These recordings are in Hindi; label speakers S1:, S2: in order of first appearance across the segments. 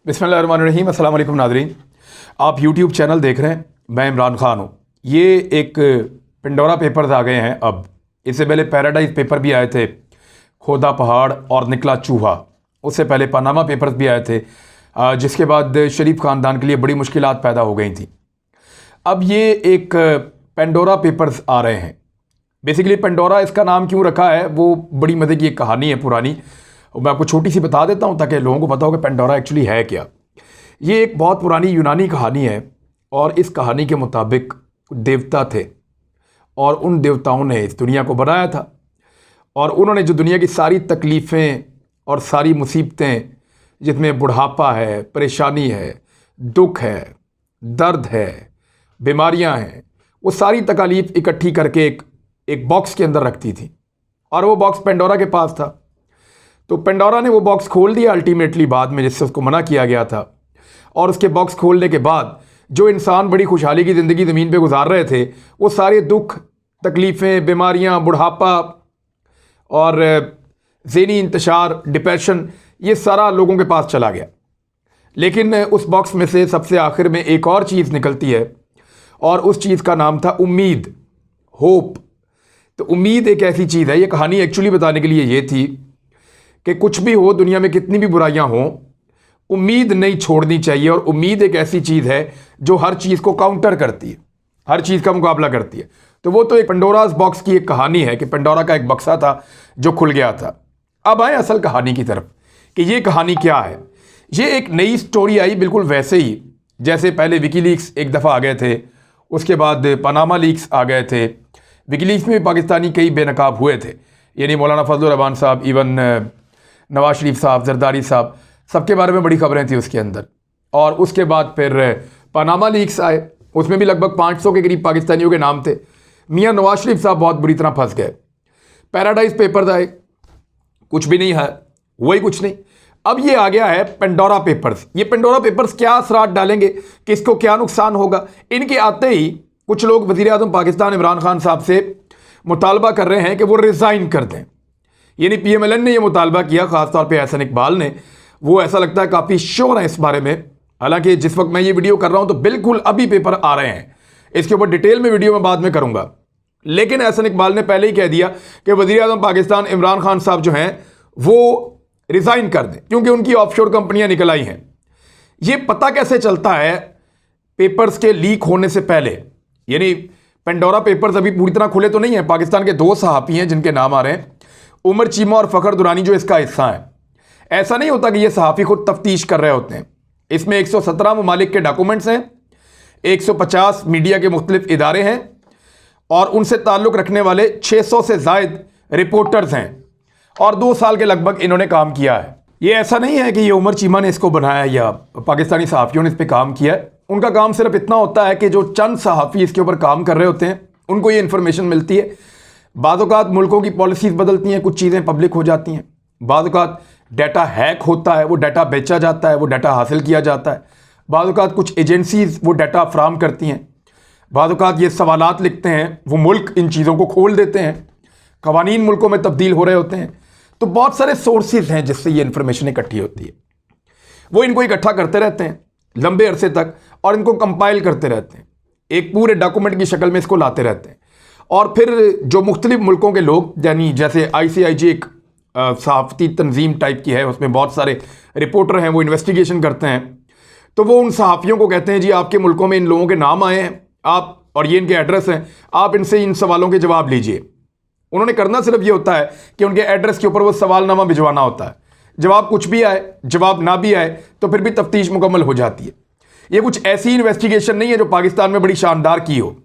S1: बिस्मिल्लाहिर्रहमानिर्रहीम। अस्सलाम वालेकुम नाज़रीन, आप यूट्यूब चैनल देख रहे हैं। मैं इमरान ख़ान हूँ। ये एक पेंडोरा पेपर्स आ गए हैं। अब इससे पहले पैराडाइज पेपर भी आए थे, खोदा पहाड़ और निकला चूहा। उससे पहले पनामा पेपर्स भी आए थे, जिसके बाद शरीफ ख़ानदान के लिए बड़ी मुश्किलात पैदा हो गई थी। अब ये एक पेंडोरा पेपर्स आ रहे हैं। बेसिकली पेंडोरा इसका नाम क्यों रखा है, वो बड़ी मज़े की एक कहानी है पुरानी। मैं आपको छोटी सी बता देता हूँ ताकि लोगों को पता हो कि पेंडोरा एक्चुअली है क्या। ये एक बहुत पुरानी यूनानी कहानी है और इस कहानी के मुताबिक देवता थे और उन देवताओं ने इस दुनिया को बनाया था और उन्होंने जो दुनिया की सारी तकलीफ़ें और सारी मुसीबतें, जिसमें बुढ़ापा है, परेशानी है, दुख है, दर्द है, बीमारियां हैं, वो सारी तकालीफ इकट्ठी करके एक बॉक्स के अंदर रखती थी और वो बॉक्स पेंडोरा के पास था। तो पेंडोरा ने वो बॉक्स खोल दिया अल्टीमेटली बाद में, जिससे उसको मना किया गया था। और उसके बॉक्स खोलने के बाद जो इंसान बड़ी खुशहाली की ज़िंदगी ज़मीन पे गुजार रहे थे, वो सारे दुख, तकलीफ़ें, बीमारियां, बुढ़ापा और ज़हनी इंतशार, डिप्रेशन, ये सारा लोगों के पास चला गया। लेकिन उस बॉक्स में से सबसे आखिर में एक और चीज़ निकलती है और उस चीज़ का नाम था उम्मीद, होप। तो उम्मीद एक ऐसी चीज़ है, ये कहानी एक्चुअली बताने के लिए ये थी कि कुछ भी हो, दुनिया में कितनी भी बुराइयां हों, उम्मीद नहीं छोड़नी चाहिए। और उम्मीद एक ऐसी चीज़ है जो हर चीज़ को काउंटर करती है, हर चीज़ का मुकाबला करती है। तो वो तो एक पेंडोरास बॉक्स की एक कहानी है कि पेंडोरा का एक बक्सा था जो खुल गया था। अब आए असल कहानी की तरफ कि ये कहानी क्या है। ये एक नई स्टोरी आई, बिल्कुल वैसे ही जैसे पहले विकीलीक्स एक दफ़ा आ गए थे, उसके बाद पनामा लीक्स आ गए थे। विकीलीक्स में पाकिस्तानी कई बेनकाब हुए थे, यानी मौलाना फजलुर रहमान साहब, इवन नवाज शरीफ साहब, जरदारी साहब, सबके बारे में बड़ी खबरें थी उसके अंदर। और उसके बाद फिर पनामा लीक्स आए, उसमें भी लगभग 500 के करीब पाकिस्तानियों के नाम थे। मियां नवाज शरीफ साहब बहुत बुरी तरह फंस गए। पैराडाइज पेपर्स आए, कुछ भी नहीं है, वही कुछ नहीं। अब ये आ गया है पेंडोरा पेपर्स। ये पेंडोरा पेपर्स क्या असरात डालेंगे, किसको क्या नुकसान होगा, इनके आते ही कुछ लोग वज़ीर आज़म पाकिस्तान इमरान खान साहब से मुतालबा कर रहे हैं कि वो रिज़ाइन कर दें। यानी PMLN ने यह मुतालबा किया, ख़ासतौर पे एहसन इकबाल ने। वो ऐसा लगता है काफ़ी श्योर है इस बारे में। हालांकि जिस वक्त मैं ये वीडियो कर रहा हूं तो बिल्कुल अभी पेपर आ रहे हैं, इसके ऊपर डिटेल में वीडियो में बाद में करूंगा। लेकिन एहसन इकबाल ने पहले ही कह दिया कि वज़ीर आज़म पाकिस्तान इमरान खान साहब जो हैं वो रिज़ाइन कर दें, क्योंकि उनकी ऑफशोर कंपनियां निकल आई हैं। ये पता कैसे चलता है पेपर्स के लीक होने से पहले, यानी पेंडोरा पेपर्स अभी पूरी तरह खुले तो नहीं है। पाकिस्तान के 2 सहाफ़ी हैं जिनके नाम आ रहे हैं, उमर चीमा और फ़खर दुरानी, जो इसका हिस्सा है। ऐसा नहीं होता कि ये सहाफ़ी खुद तफ्तीश कर रहे होते हैं। इसमें 117 ममालिक के डॉक्यूमेंट्स हैं, 150 मीडिया के मुख्तलिफ इदारे हैं और उनसे ताल्लुक़ रखने वाले 600 से ज़ायद रिपोर्टर्स हैं और 2 साल के लगभग इन्होंने काम किया है। ये ऐसा नहीं है कि ये उमर चीमा ने इसको बनाया या पाकिस्तानी सहाफ़ियों ने इस पर काम किया है। उनका काम सिर्फ इतना होता है कि जो चंद सहाफ़ी इसके ऊपर काम कर रहे होते हैं उनको ये इन्फॉर्मेशन मिलती है। बाज़-औक़ात मुल्कों की पॉलिसीज़ बदलती हैं, कुछ चीज़ें पब्लिक हो जाती हैं। बाज़-औक़ात डाटा हैक होता है, वो डाटा बेचा जाता है, वो डाटा हासिल किया जाता है। बाज़-औक़ात कुछ एजेंसीज़ वो डाटा फ्राहम करती हैं। बाज़-औक़ात ये सवालात लिखते हैं, वो मुल्क इन चीज़ों को खोल देते हैं, क़वानीन मुल्कों में तब्दील हो रहे होते हैं। तो बहुत सारे सोर्सेज हैं जिससे ये इन्फॉर्मेशन इकट्ठी होती है। वो इनको इकट्ठा करते रहते हैं लंबे अरसे तक और इनको कंपाइल करते रहते हैं, एक पूरे डॉक्यूमेंट की शक्ल में इसको लाते रहते हैं। और फिर जो मुख्तलिफ मुल्कों के लोग, यानी जैसे ICIG एक सहाफ़ती तंजीम टाइप की है, उसमें बहुत सारे रिपोर्टर हैं, वो इन्वेस्टिगेशन करते हैं। तो वो उन सहाफ़ियों को कहते हैं, जी आपके मुल्कों में इन लोगों के नाम आए हैं, आप और ये इनके एड्रेस हैं, आप इनसे इन सवालों के जवाब लीजिए। उन्होंने करना सिर्फ ये होता है कि उनके एड्रेस के ऊपर वो सवालनामा भिजवाना होता है। जवाब कुछ भी आए, जवाब ना भी आए, तो फिर भी तफ्तीश मुकम्मल हो जाती है। ये कुछ ऐसी इन्वेस्टिगेशन नहीं है जो पाकिस्तान में बड़ी शानदार की हो।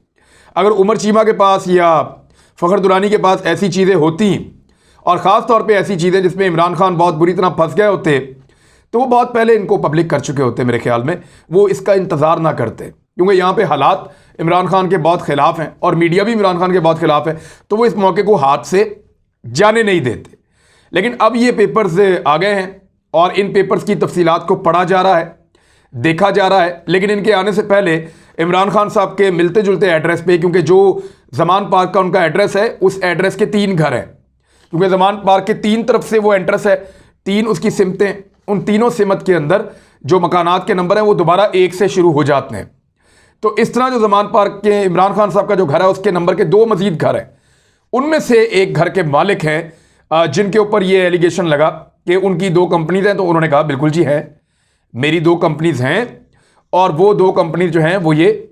S1: अगर उमर चीमा के पास या फ़खर दुरानी के पास ऐसी चीज़ें होती और ख़ास तौर पे ऐसी चीज़ें जिसमें इमरान खान बहुत बुरी तरह फंस गए होते, तो वो बहुत पहले इनको पब्लिक कर चुके होते। मेरे ख्याल में वो इसका इंतज़ार ना करते, क्योंकि यहाँ पे हालात इमरान खान के बहुत ख़िलाफ़ हैं और मीडिया भी इमरान खान के बहुत ख़िलाफ़ है, तो वो इस मौके को हाथ से जाने नहीं देते। लेकिन अब ये पेपर्स आ गए हैं और इन पेपर्स की तफसीलात को पढ़ा जा रहा है, देखा जा रहा है। लेकिन इनके आने से पहले इमरान खान साहब के मिलते जुलते एड्रेस पे, क्योंकि जो ज़मान पार्क का उनका एड्रेस है, उस एड्रेस के 3 घर हैं, क्योंकि ज़मान पार्क के 3 तरफ से वो एंट्रेंस है, 3 उसकी सिमतें, उन तीनों सिमत के अंदर जो मकानात के नंबर हैं वो दोबारा 1 से शुरू हो जाते हैं। तो इस तरह जो जमान पार्क के इमरान खान साहब का जो घर है उसके नंबर के 2 मजीद घर हैं, उनमें से एक घर के मालिक हैं जिनके ऊपर ये एलिगेशन लगा कि उनकी 2 कंपनीज हैं। तो उन्होंने कहा बिल्कुल जी है, मेरी 2 कंपनीज हैं और वो 2 कंपनीज जो हैं वो ये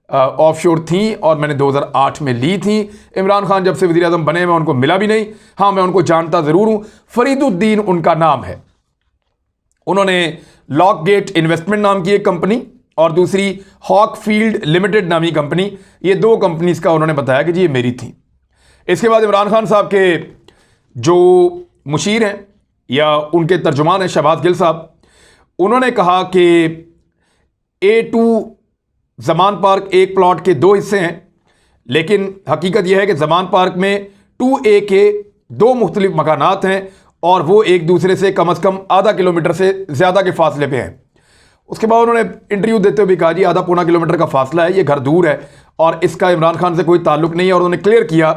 S1: ऑफशोर थी और मैंने 2008 में ली थी। इमरान खान जब से वज़ीर आज़म बने मैं उनको मिला भी नहीं, हाँ मैं उनको जानता ज़रूर हूँ। फरीदुद्दीन उनका नाम है। उन्होंने लॉक गेट इन्वेस्टमेंट नाम की एक कंपनी और दूसरी हॉकफील्ड लिमिटेड नामी कंपनी, ये 2 कंपनीज का उन्होंने बताया कि जी ये मेरी थी। इसके बाद इमरान खान साहब के जो मुशीर हैं या उनके तर्जुमान हैं शहबाज गिल साहब, उन्होंने कहा कि A2 ज़मान पार्क एक प्लॉट के 2 हिस्से हैं, लेकिन हकीकत यह है कि ज़मान पार्क में 2A के 2 मुख्तलिफ मकानात हैं और वो एक दूसरे से कम से कम आधा किलोमीटर से ज़्यादा के फासले पे हैं। उसके बाद उन्होंने इंटरव्यू देते हुए भी कहा जी आधा पौना किलोमीटर का फासला है, ये घर दूर है और इसका इमरान खान से कोई ताल्लुक नहीं है। और उन्होंने क्लियर किया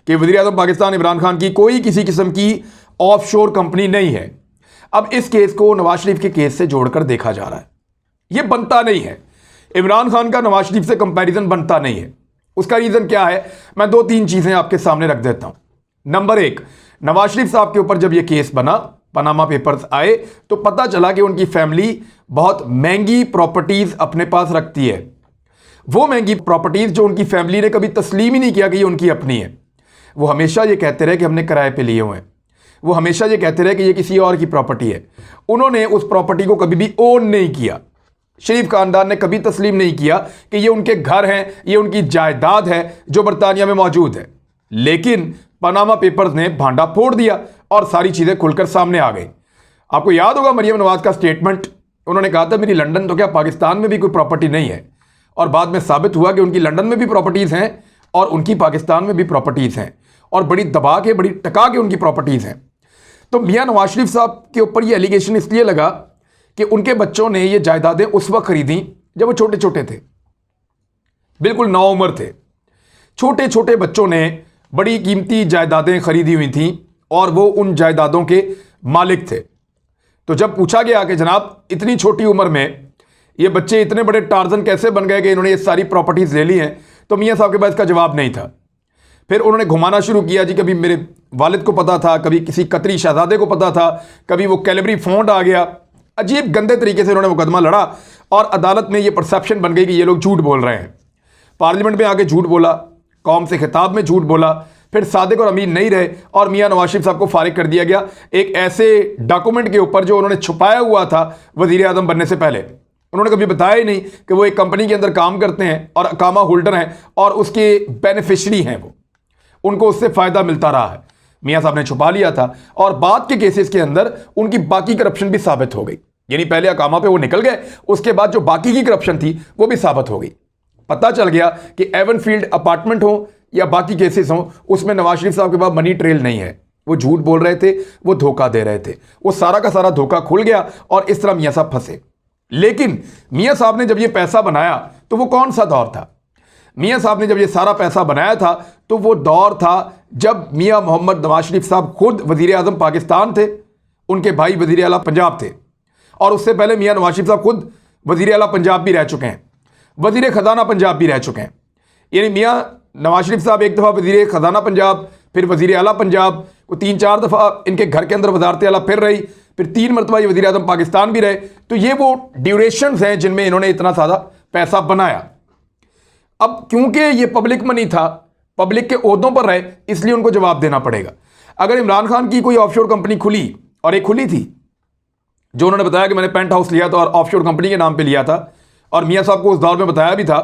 S1: कि वज़ीर आज़म पाकिस्तान इमरान खान की कोई किसी किस्म की ऑफशोर कंपनी नहीं है। अब इस केस को नवाज शरीफ के केस से जोड़कर देखा जा रहा है, ये बनता नहीं है। इमरान खान का नवाज शरीफ से कंपैरिजन बनता नहीं है। उसका रीज़न क्या है, मैं 2-3 चीज़ें आपके सामने रख देता हूं। नंबर 1, नवाज शरीफ साहब के ऊपर जब यह केस बना, पनामा पेपर्स आए, तो पता चला कि उनकी फैमिली बहुत महंगी प्रॉपर्टीज अपने पास रखती है। वो महंगी प्रॉपर्टीज जो उनकी फैमिली ने कभी तस्लीम ही नहीं किया कि ये उनकी अपनी है। वो हमेशा ये कहते रहे कि हमने किराए पे लिए हुए हैं, वो हमेशा ये कहते रहे कि ये किसी और की प्रॉपर्टी है। उन्होंने उस प्रॉपर्टी को कभी भी ओन नहीं किया। शरीफ खानदान ने कभी तस्लीम नहीं किया कि ये उनके घर हैं, ये उनकी जायदाद है जो बरतानिया में मौजूद है। लेकिन पनामा पेपर्स ने भांडा फोड़ दिया और सारी चीज़ें खुलकर सामने आ गई। आपको याद होगा मरियम नवाज का स्टेटमेंट, उन्होंने कहा था मेरी लंदन तो क्या पाकिस्तान में भी कोई प्रॉपर्टी नहीं है, और बाद में साबित हुआ कि उनकी लंदन में भी प्रॉपर्टीज़ हैं और उनकी पाकिस्तान में भी प्रॉपर्टीज़ हैं और बड़ी दबा के, बड़ी टका के उनकी प्रॉपर्टीज़ हैं। तो मियाँ नवाज शरीफ साहब के ऊपर ये एलिगेशन इसलिए लगा कि उनके बच्चों ने ये जायदादें उस वक्त खरीदी जब वो छोटे छोटे थे, बिल्कुल नाउम्र थे। छोटे छोटे बच्चों ने बड़ी कीमती जायदादें खरीदी हुई थीं और वो उन जायदादों के मालिक थे। तो जब पूछा गया कि जनाब इतनी छोटी उम्र में ये बच्चे इतने बड़े टार्जन कैसे बन गए कि इन्होंने ये सारी प्रॉपर्टीज ले ली हैं, तो मियाँ साहब के पास इसका जवाब नहीं था। फिर उन्होंने घुमाना शुरू किया जी, कभी मेरे वालिद को पता था, कभी किसी कतरी शहजादे को पता था, कभी वो कैलेबरी फॉन्ड आ गया। अजीब गंदे तरीके से उन्होंने मुकदमा लड़ा और अदालत में ये परसेप्शन बन गई कि ये लोग झूठ बोल रहे हैं। पार्लियामेंट में आके झूठ बोला, कौम से खिताब में झूठ बोला, फिर सादिक और अमीन नहीं रहे और मियाँ नवाज शरीफ साहब को फारिग कर दिया गया एक ऐसे डॉक्यूमेंट के ऊपर जो उन्होंने छुपाया हुआ था वज़ीर आज़म बनने से पहले। उन्होंने कभी बताया ही नहीं कि वो एक कंपनी के अंदर काम करते हैं और अकामा होल्डर हैं और उसके बेनिफिशरी हैं, वो उनको उससे फ़ायदा मिलता रहा है। मियाँ साहब ने छुपा लिया था और बाद के केसेस के अंदर उनकी बाकी करप्शन भी साबित हो गई। यानी पहले अकामा पे वो निकल गए, उसके बाद जो बाकी की करप्शन थी वो भी साबित हो गई। पता चल गया कि एवन फील्ड अपार्टमेंट हो या बाकी केसेस हों, उसमें नवाज शरीफ साहब के पास मनी ट्रेल नहीं है। वो झूठ बोल रहे थे, वो धोखा दे रहे थे, वो सारा का सारा धोखा खुल गया और इस तरह मियाँ साहब फंसे। लेकिन मियाँ साहब ने जब ये पैसा बनाया तो वो कौन सा दौर था? मियाँ साहब ने जब ये सारा पैसा बनाया था तो वो दौर था जब मियाँ मोहम्मद नवाज शरीफ साहब खुद वज़ीर आज़म पाकिस्तान थे, उनके भाई वज़ीर आला पंजाब थे, और उससे पहले मियाँ नवाज शरीफ साहब खुद वज़ीर आला पंजाब भी रह चुके हैं, वज़ीर ख़जाना पंजाब भी रह चुके हैं। यानी मियाँ नवाज शरीफ साहब एक दफ़ा वज़ीर ख़जाना पंजाब, फिर वज़ीर आला पंजाब, वो 3-4 दफ़ा इनके घर के अंदर वज़ारत आला फिर रही, फिर 3 मरतबा ये वज़ीर आज़म पाकिस्तान भी रहे। तो ये वो ड्यूरेशंस हैं जिनमें इन्होंने इतना ज़्यादा पैसा बनाया। अब क्योंकि ये पब्लिक मनी था, पब्लिक के ओहदों पर रहे, इसलिए उनको जवाब देना पड़ेगा। अगर इमरान खान की कोई ऑफशोर कंपनी खुली, और एक खुली थी जो उन्होंने बताया कि मैंने पेंट हाउस लिया था और ऑफशोर कंपनी के नाम पे लिया था, और मियाँ साहब को उस दौर में बताया भी था,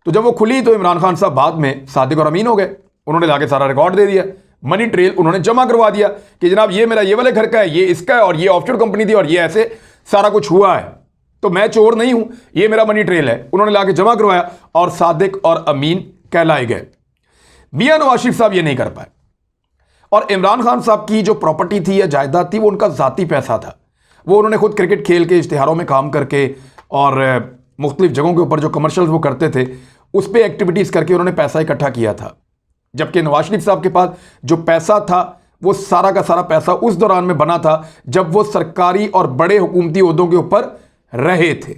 S1: तो जब वो खुली तो इमरान खान साहब बाद में सादिक और अमीन हो गए। उन्होंने जाके सारा रिकॉर्ड दे दिया, मनी ट्रेल उन्होंने जमा करवा दिया कि जनाब ये मेरा ये वाले घर का है, ये इसका है, और ये ऑफशोर कंपनी थी और ये ऐसे सारा कुछ हुआ है, तो मैं चोर नहीं हूं, ये मेरा मनी ट्रेल है। उन्होंने लाके जमा करवाया और सादिक और अमीन कहलाए गए। मियाँ नवाज शरीफ साहब ये नहीं कर पाए। और इमरान खान साहब की जो प्रॉपर्टी थी या जायदाद थी वो उनका ज़ाती पैसा था। वो उन्होंने खुद क्रिकेट खेल के इश्तिहारों में काम करके और मुख्तलिफ जगहों के ऊपर जो कमर्शियल्स वो करते थे उस पर एक्टिविटीज़ करके उन्होंने पैसा इकट्ठा किया था। जबकि नवाज शरीफ साहब के पास जो पैसा था वो सारा का सारा पैसा उस दौरान में बना था जब वो सरकारी और बड़े हुकूमती ओहदों के ऊपर रहे थे।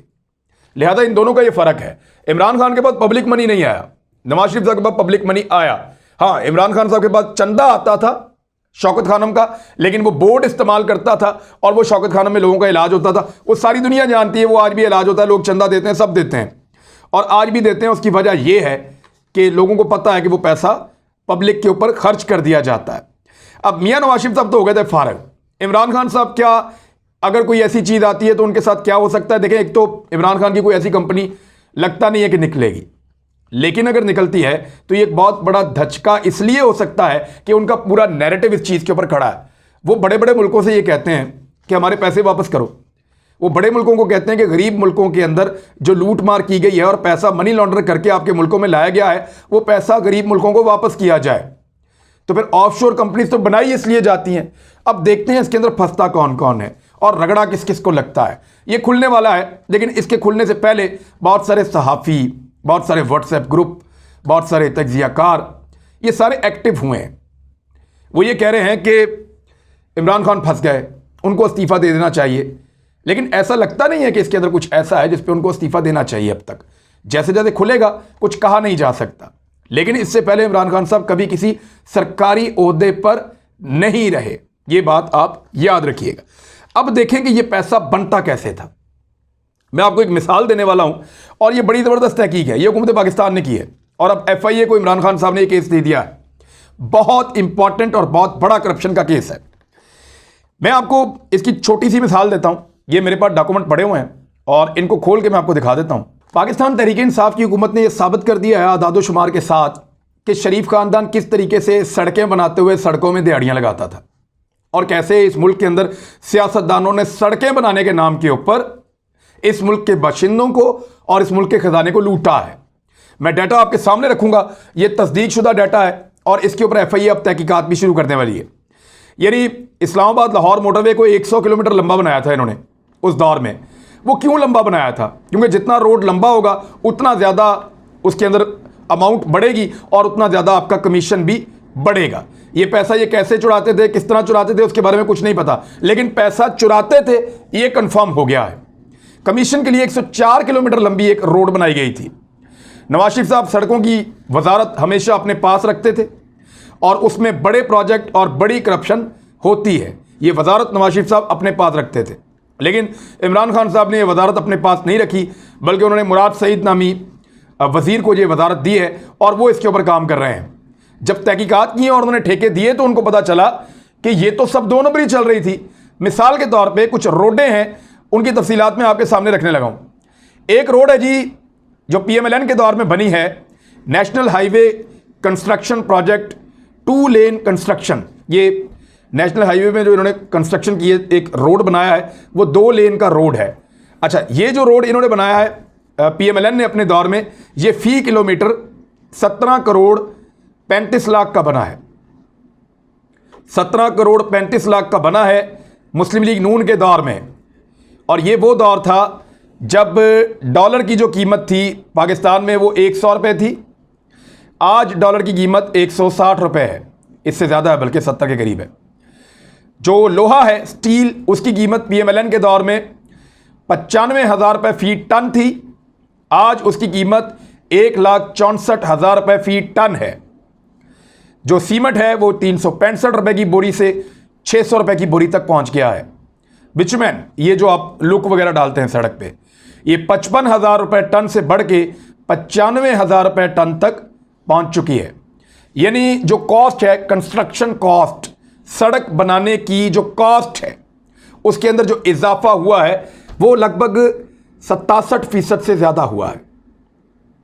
S1: लिहाजा इन दोनों का ये फर्क है। इमरान खान के पास पब्लिक मनी नहीं आया, नवाज शरीफ साहब के पास पब्लिक मनी आया। हाँ, इमरान खान साहब के पास चंदा आता था शौकत खानम का, लेकिन वो बोर्ड इस्तेमाल करता था और वो शौकत खानम में लोगों का इलाज होता था। वो सारी दुनिया जानती है, वो आज भी इलाज होता है, लोग चंदा देते हैं, सब देते हैं और आज भी देते हैं। उसकी वजह यह है कि लोगों को पता है कि वो पैसा पब्लिक के ऊपर खर्च कर दिया जाता है। अब मियां नवाज शरीफ साहब तो हो गए थे फारग। इमरान खान साहब क्या, अगर कोई ऐसी चीज़ आती है तो उनके साथ क्या हो सकता है? देखें, एक तो इमरान खान की कोई ऐसी कंपनी लगता नहीं है कि निकलेगी, लेकिन अगर निकलती है तो ये एक बहुत बड़ा धचका इसलिए हो सकता है कि उनका पूरा नैरेटिव इस चीज़ के ऊपर खड़ा है। वो बड़े बड़े मुल्कों से ये कहते हैं कि हमारे पैसे वापस करो। वो बड़े मुल्कों को कहते हैं कि गरीब मुल्कों के अंदर जो लूट मार की गई है और पैसा मनी लॉन्ड्रिंग करके आपके मुल्कों में लाया गया है, वो पैसा गरीब मुल्कों को वापस किया जाए। तो फिर ऑफशोर कंपनीज तो बनाई इसलिए जाती हैं। अब देखते हैं इसके अंदर फंसता कौन कौन है और रगड़ा किस किस को लगता है। ये खुलने वाला है, लेकिन इसके खुलने से पहले बहुत सारे सहाफ़ी, बहुत सारे व्हाट्सएप ग्रुप, बहुत सारे तज्जियाकार, ये सारे एक्टिव हुए हैं। वो ये कह रहे हैं कि इमरान खान फंस गए, उनको इस्तीफ़ा दे देना चाहिए। लेकिन ऐसा लगता नहीं है कि इसके अंदर कुछ ऐसा है जिस पे उनको इस्तीफ़ा देना चाहिए। अब तक जैसे जैसे खुलेगा कुछ कहा नहीं जा सकता, लेकिन इससे पहले इमरान खान साहब कभी किसी सरकारी ओहदे पर नहीं रहे, ये बात आप याद रखिएगा। अब देखें कि ये पैसा बनता कैसे था। मैं आपको एक मिसाल देने वाला हूं और ये बड़ी ज़बरदस्त तहकीक है, ये हुकूमत पाकिस्तान ने की है और अब FIA को इमरान खान साहब ने केस दे दिया है। बहुत इंपॉर्टेंट और बहुत बड़ा करप्शन का केस है। मैं आपको इसकी छोटी सी मिसाल देता हूं। ये मेरे पास डॉक्यूमेंट पड़े हुए हैं और इनको खोल के मैं आपको दिखा देता हूं। पाकिस्तान तहरीक इंसाफ की हुकूमत ने यह साबित कर दिया है आदादो शुमार के साथ कि शरीफ खानदान किस तरीके से सड़कें बनाते हुए सड़कों में दिहाड़ियां लगाता था और कैसे इस मुल्क के अंदर सियासतदानों ने सड़कें बनाने के नाम के ऊपर इस मुल्क के बाशिंदों को और इस मुल्क के खजाने को लूटा है। मैं डाटा आपके सामने रखूंगा, यह तस्दीक शुदा डाटा है और इसके ऊपर FIA अब तहकीकात भी शुरू करने वाली है। यानी इस्लामाबाद लाहौर मोटरवे को 100 किलोमीटर लंबा बनाया था इन्होंने उस दौर में। वो क्यों लंबा बनाया था? क्योंकि जितना रोड लंबा होगा उतना ज़्यादा उसके अंदर अमाउंट बढ़ेगी और उतना ज़्यादा आपका कमीशन भी बढ़ेगा। ये पैसा ये कैसे चुराते थे, किस तरह चुराते थे, उसके बारे में कुछ नहीं पता, लेकिन पैसा चुराते थे ये कंफर्म हो गया है। कमीशन के लिए 104 किलोमीटर लंबी एक रोड बनाई गई थी। नवाज शरीफ साहब सड़कों की वजारत हमेशा अपने पास रखते थे और उसमें बड़े प्रोजेक्ट और बड़ी करप्शन होती है, ये वजारत नवाज शरीफ साहब अपने पास रखते थे। लेकिन इमरान खान साहब ने ये वजारत अपने पास नहीं रखी, बल्कि उन्होंने मुराद सईद नामी वजीर को ये वजारत दी है और वो इसके ऊपर काम कर रहे हैं। जब तहकीकात की और उन्होंने ठेके दिए तो उनको पता चला कि ये तो सब दो नंबरी चल रही थी। मिसाल के तौर पे कुछ रोडें हैं, उनकी तफसीलात में आपके सामने रखने लगा हूँ। एक रोड है जी जो PMLN के दौर में बनी है, नेशनल हाईवे कंस्ट्रक्शन प्रोजेक्ट 2 लेन कंस्ट्रक्शन। ये नेशनल हाईवे में जो इन्होंने कंस्ट्रक्शन की है, एक रोड बनाया है, वो 2 लेन का रोड है। अच्छा, ये जो रोड इन्होंने बनाया है PMLN ने अपने दौर में, ये फी किलोमीटर 17 करोड़ 35 लाख का बना है। 17 करोड़ 35 लाख का बना है मुस्लिम लीग नून के दौर में। और ये वो दौर था जब डॉलर की जो कीमत थी पाकिस्तान में वो 100 रुपये थी। आज डॉलर की कीमत 160 रुपये है, इससे ज़्यादा है, बल्कि 70 के करीब है। जो लोहा है, स्टील, उसकी कीमत PMLN के दौर में 95,000 रुपये फी टन थी। आज उसकी कीमत 1,64,000 रुपये फी टन है। जो सीमेंट है वो 365 रुपये की बोरी से 600 रुपये की बोरी तक पहुंच गया है। बिचुमैन, ये जो आप लुक वगैरह डालते हैं सड़क पे, ये 55,000 रुपये टन से बढ़ के 95,000 रुपये टन तक पहुंच चुकी है। यानी जो कॉस्ट है, कंस्ट्रक्शन कॉस्ट, सड़क बनाने की जो कॉस्ट है, उसके अंदर जो इजाफा हुआ है वो लगभग 67% से ज़्यादा हुआ है।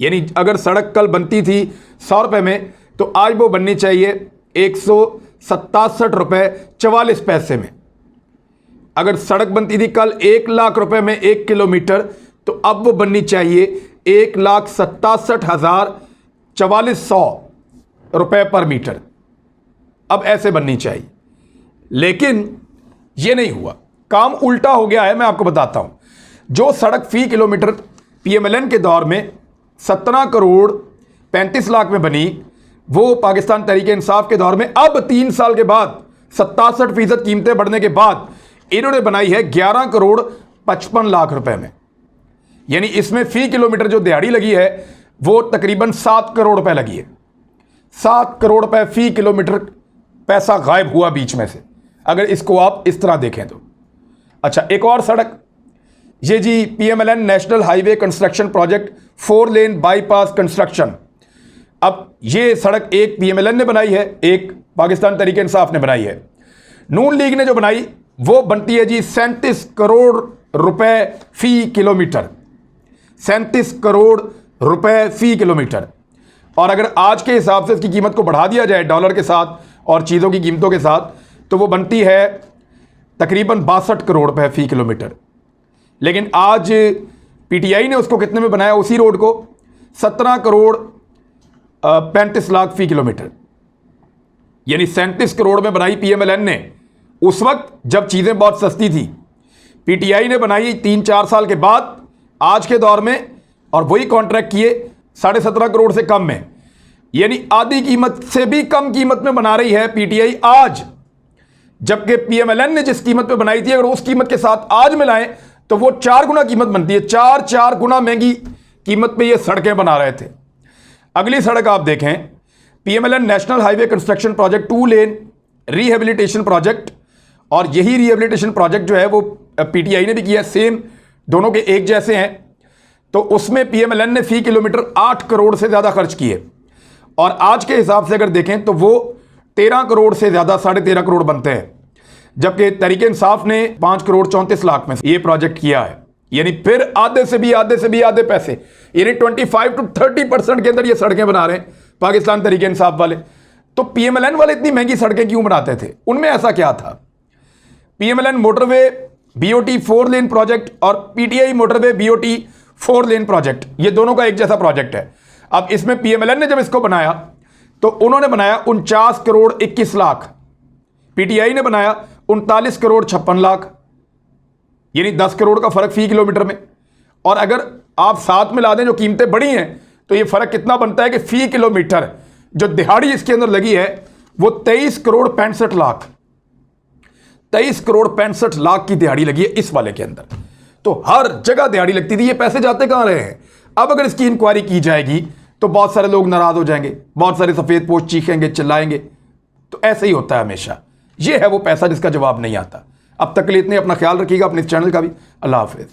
S1: यानी अगर सड़क कल बनती थी 100 रुपये में, तो आज वो बननी चाहिए 167 रुपये 44 पैसे में। अगर सड़क बनती थी कल 1 लाख रुपए में 1 किलोमीटर, तो अब वो बननी चाहिए 1,67,440 रुपए पर मीटर। अब ऐसे बननी चाहिए, लेकिन ये नहीं हुआ, काम उल्टा हो गया है। मैं आपको बताता हूं, जो सड़क फी किलोमीटर PMLN के दौर में 17 करोड़ 35 लाख में बनी, वो पाकिस्तान तहरीक इंसाफ के दौर में अब 3 साल के बाद 67% कीमतें बढ़ने के बाद इन्होंने बनाई है 11 करोड़ 55 लाख रुपए में। यानी इसमें फी किलोमीटर जो दिहाड़ी लगी है वो तकरीबन 7 करोड़ रुपए लगी है। 7 करोड़ रुपए फी किलोमीटर पैसा गायब हुआ बीच में से, अगर इसको आप इस तरह देखें तो। अच्छा, एक और सड़क, ये जी PMLN national highway construction project 4 लेन बाईपास कंस्ट्रक्शन। अब ये सड़क एक PMLN ने बनाई है, एक पाकिस्तान तहरीक इंसाफ ने बनाई है। नून लीग ने जो बनाई वो बनती है जी 37 करोड़ रुपए फी किलोमीटर। 37 करोड़ रुपए फी किलोमीटर। और अगर आज के हिसाब से इसकी कीमत को बढ़ा दिया जाए डॉलर के साथ और चीज़ों की कीमतों के साथ, तो वो बनती है तकरीबन 62 करोड़ रुपए फी किलोमीटर। लेकिन आज PTI ने उसको कितने में बनाया, उसी रोड को 17 करोड़ 35 लाख फी किलोमीटर। यानी 37 करोड़ में बनाई PMLN ने उस वक्त जब चीज़ें बहुत सस्ती थी। PTI ने बनाई 3-4 साल के बाद आज के दौर में, और वही कॉन्ट्रैक्ट किए 17.5 करोड़ से कम में। यानी आधी कीमत से भी कम कीमत में बना रही है PTI आज, जबकि PMLN ने जिस कीमत पे बनाई थी अगर उस कीमत के साथ आज मिलाएं तो वो 4 गुना कीमत बनती है। 4 गुना महंगी कीमत पे ये सड़कें बना रहे थे। अगली सड़क आप देखें, PMLN national highway construction project 2 लेन रिहेबिलिटेशन प्रोजेक्ट। और यही रिहेबिलिटेशन प्रोजेक्ट जो है वो PTI ने भी किया, सेम दोनों के एक जैसे हैं। तो उसमें PMLN ने फी किलोमीटर 8 करोड़ से ज़्यादा खर्च किए, और आज के हिसाब से अगर देखें तो वो 13 करोड़ से ज़्यादा 13.5 करोड़ बनते हैं। जबकि तहरीक इंसाफ ने 5 करोड़ 34 लाख में ये प्रोजेक्ट किया है। यानी फिर आधे से भी आधे पैसे, यानी 25 to 30% के अंदर ये सड़कें बना रहे हैं पाकिस्तान तहरीक इंसाफ वाले। तो PMLN वाले इतनी महंगी सड़कें क्यों बनाते थे, उनमें ऐसा क्या था? PMLN मोटरवे BOT 4 लेन प्रोजेक्ट और PTI मोटरवे BOT 4 लेन प्रोजेक्ट, ये दोनों का एक जैसा प्रोजेक्ट है। अब इसमें PMLN ने जब इसको बनाया तो उन्होंने बनाया 49 करोड़ 21 लाख, PTI ने बनाया 39 करोड़ 56 लाख, यानी 10 करोड़ का फर्क फी किलोमीटर में। और अगर आप साथ मिला दें जो कीमतें बढ़ी हैं तो ये फर्क कितना बनता है कि फी किलोमीटर जो दिहाड़ी इसके अंदर लगी है वो 23 करोड़ 65 लाख, 23 करोड़ 65 लाख की दिहाड़ी लगी है इस वाले के अंदर। तो हर जगह दिहाड़ी लगती थी, ये पैसे जाते कहां रहे हैं? अब अगर इसकी इंक्वायरी की जाएगी तो बहुत सारे लोग नाराज हो जाएंगे, बहुत सारे सफेद पोस्ट चीखेंगे, चिल्लाएंगे। तो ऐसे ही होता है हमेशा, ये है वो पैसा जिसका जवाब नहीं आता। अब तक के लिए इतने, अपना ख्याल रखिएगा, अपने इस चैनल का भी। अल्लाह हाफिज।